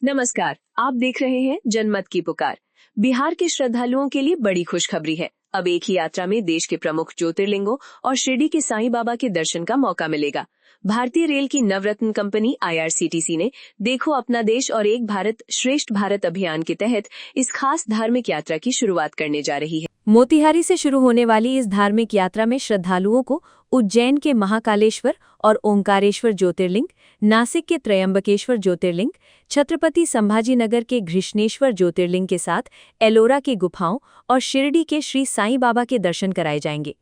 नमस्कार, आप देख रहे हैं जनमत की पुकार। बिहार के श्रद्धालुओं के लिए बड़ी खुशखबरी है। अब एक ही यात्रा में देश के प्रमुख ज्योतिर्लिंगों और शिरडी के साईं बाबा के दर्शन का मौका मिलेगा। भारतीय रेल की नवरत्न कंपनी IRCTC ने देखो अपना देश और एक भारत श्रेष्ठ भारत अभियान के तहत इस खास धार्मिक यात्रा की शुरुआत करने जा रही है। मोतिहारी से शुरू होने वाली इस धार्मिक यात्रा में श्रद्धालुओं को उज्जैन के महाकालेश्वर और ओंकारेश्वर ज्योतिर्लिंग, नासिक के त्रयंबकेश्वर ज्योतिर्लिंग, छत्रपति संभाजीनगर के घृष्णेश्वर ज्योतिर्लिंग के साथ एलोरा की गुफाओं और शिरडी के श्री साईं बाबा के दर्शन कराए जाएंगे।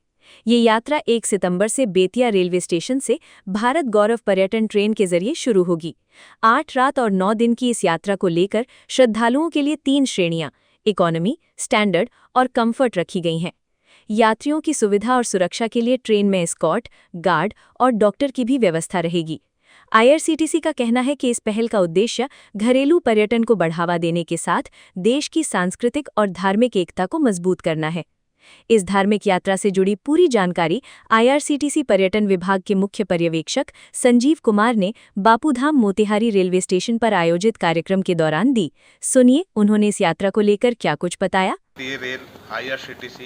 ये यात्रा 1 सितंबर से बेतिया रेलवे स्टेशन से भारत गौरव पर्यटन ट्रेन के जरिए शुरू होगी। 8 रात और 9 दिन की इस यात्रा को लेकर श्रद्धालुओं के लिए 3 श्रेणियां इकोनॉमी, स्टैंडर्ड और कंफर्ट रखी गई हैं। यात्रियों की सुविधा और सुरक्षा के लिए ट्रेन में एस्कॉर्ट, गार्ड और डॉक्टर की भी व्यवस्था रहेगी। IRCTC का कहना है कि इस पहल का उद्देश्य घरेलू पर्यटन को बढ़ावा देने के साथ देश की सांस्कृतिक और धार्मिक एकता को मजबूत करना है। इस धार्मिक यात्रा से जुड़ी पूरी जानकारी IRCTC पर्यटन विभाग के मुख्य पर्यवेक्षक संजीव कुमार ने बापूधाम मोतिहारी रेलवे स्टेशन पर आयोजित कार्यक्रम के दौरान दी। सुनिए उन्होंने इस यात्रा को लेकर क्या कुछ बताया। रेल IRCTC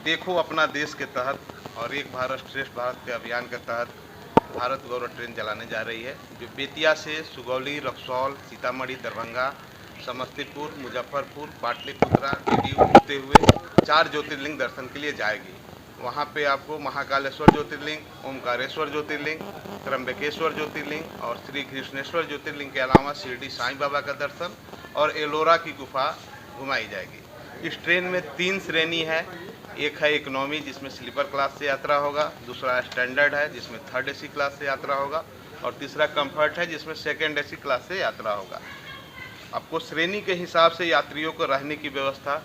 देखो अपना देश के तहत और एक भारत श्रेष्ठ भारत के अभियान के तहत भारत गौरव ट्रेन चलाने जा रही है, जो बेतिया से सुगौली, रक्सौल, सीतामढ़ी, दरभंगा, समस्तीपुर, मुजफ्फरपुर, पाटलिपुत्रा, DDU होते हुए 4 ज्योतिर्लिंग दर्शन के लिए जाएगी। वहाँ पे आपको महाकालेश्वर ज्योतिर्लिंग, ओंकारेश्वर ज्योतिर्लिंग, त्र्यंबकेश्वर ज्योतिर्लिंग और श्री कृष्णेश्वर ज्योतिर्लिंग के अलावा शिरडी साईं बाबा का दर्शन और एलोरा की गुफा घुमाई जाएगी। इस ट्रेन में 3 श्रेणी है। एक है इकोनॉमी, जिसमें स्लीपर क्लास से यात्रा होगा, दूसरा स्टैंडर्ड है जिसमें 3rd AC क्लास से यात्रा होगा और तीसरा कंफर्ट है जिसमें 2nd AC क्लास से यात्रा होगा। आपको श्रेणी के हिसाब से यात्रियों को रहने की व्यवस्था,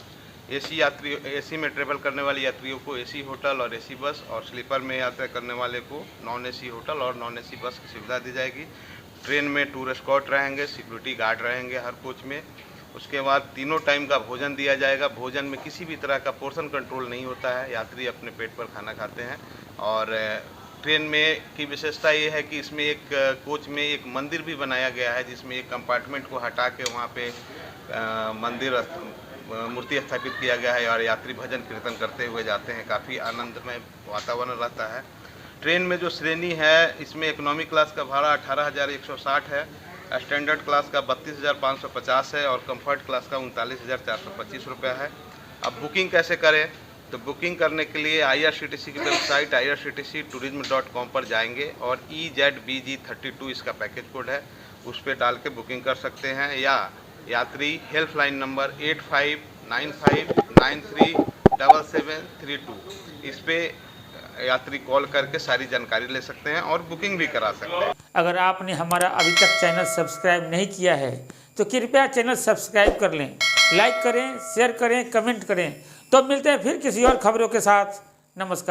AC में ट्रेवल करने वाले यात्रियों को AC होटल और AC बस और स्लीपर में यात्रा करने वाले को नॉन AC होटल और नॉन AC बस की सुविधा दी जाएगी। ट्रेन में टूर एस्कॉर्ट रहेंगे, सिक्योरिटी गार्ड रहेंगे हर कोच में। उसके बाद तीनों टाइम का भोजन दिया जाएगा। भोजन में किसी भी तरह का पोर्शन कंट्रोल नहीं होता है, यात्री अपने पेट पर खाना खाते हैं। और ट्रेन में की विशेषता ये है कि इसमें एक कोच में एक मंदिर भी बनाया गया है, जिसमें एक कंपार्टमेंट को हटा के वहाँ पे मंदिर मूर्ति स्थापित किया गया है और यात्री भजन कीर्तन करते हुए जाते हैं। काफ़ी आनंदमय वातावरण रहता है। ट्रेन में जो श्रेणी है, इसमें इकोनॉमी क्लास का भाड़ा 18,160 है, स्टैंडर्ड क्लास का 32,550 है और कंफर्ट क्लास का 39,425 रुपये है। अब बुकिंग कैसे करें? तो बुकिंग करने के लिए IRCTC की वेबसाइट irctctourism.com पर जाएंगे और EZBG32 इसका पैकेज कोड है, उस पर डाल के बुकिंग कर सकते हैं। या यात्री हेल्पलाइन नंबर 8595393732 इस पे यात्री कॉल करके सारी जानकारी ले सकते हैं और बुकिंग भी करा सकते हैं। अगर आपने हमारा अभी तक चैनल सब्सक्राइब नहीं किया है तो कृपया चैनल सब्सक्राइब कर लें, लाइक करें, शेयर करें, कमेंट करें। तो मिलते हैं फिर किसी और खबरों के साथ। नमस्कार।